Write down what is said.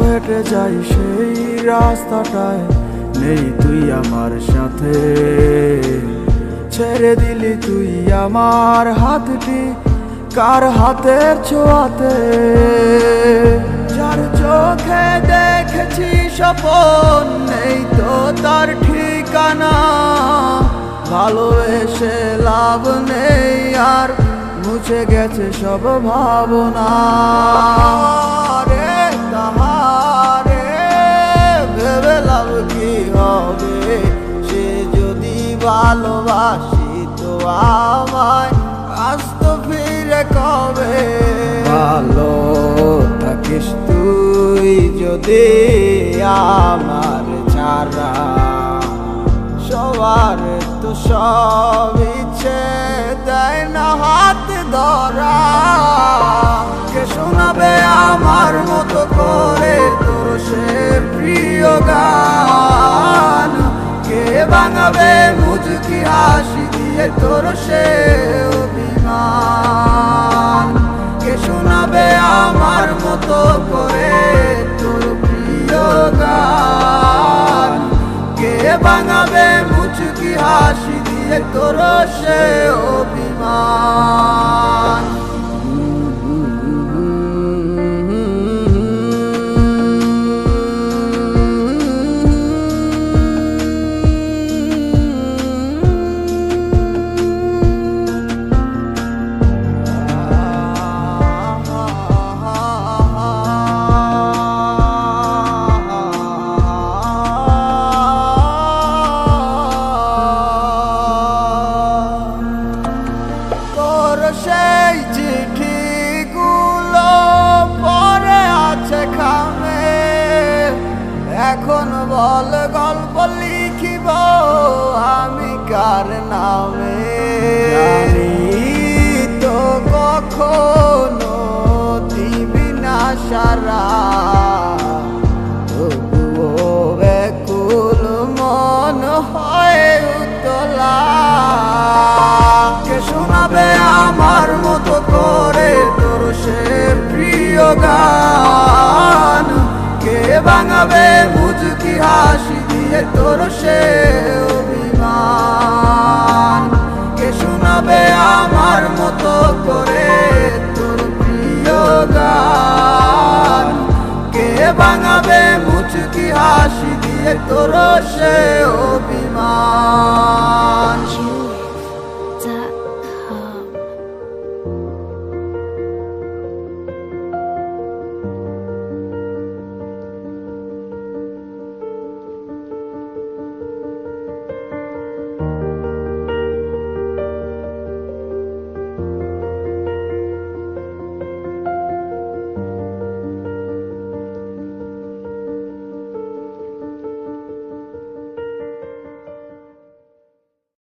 হেঁটে যাই সেই রাস্তাটায়, নেই তুই আমার সাথে। ছেড়ে দিলি তুই আমার হাতটি কার হাতের ছোঁয়াতে। যার চোখে দেখেছি স্বপন, নেই তো তার ঠিকানা। ভালোবেসে লাভ নেই আর, মুছে গেছে সব ভাবনা। রে তাহারে ভেবে লাভ কি হবে, সে যদি ভালোবাসি তো আমায় আসতো ফিরে কবে। ভালো থাকিস তুই যদি আমার ছাড়া, সবার তো সব ইচ্ছে দেয় না হাত ধরা। কে শোনাবে আমার মতো করে তোর সে প্রিয় গান, কে ভাঙাবে মুচকি হাসি দিয়ে তোর সে অভিমান। কে শোনাবে আমার মতো করে তোর প্রিয় গান, কে ভাঙাবে মুচকি হাসি দিয়ে তোর সে অভিমান। সেই চিঠিগুলো পরে আছে খামে, এখন বল গল্প লিখিব আমি কার নামে। জানি তো কখনো দিবি না সারা, তবুও ব্যাকুল মন হয় উতলা। কে শোনাবে আমার মতো করে তোর সে প্রিয় গান, কে ভাঙাবে মুচকি হাসি দিয়ে তোর সে অভিমান। কে শোনাবে আমার মতো করে তোর প্রিয় গান, কে ভাঙাবে মুচকি হাসি দিয়ে তোর সে অভিমান।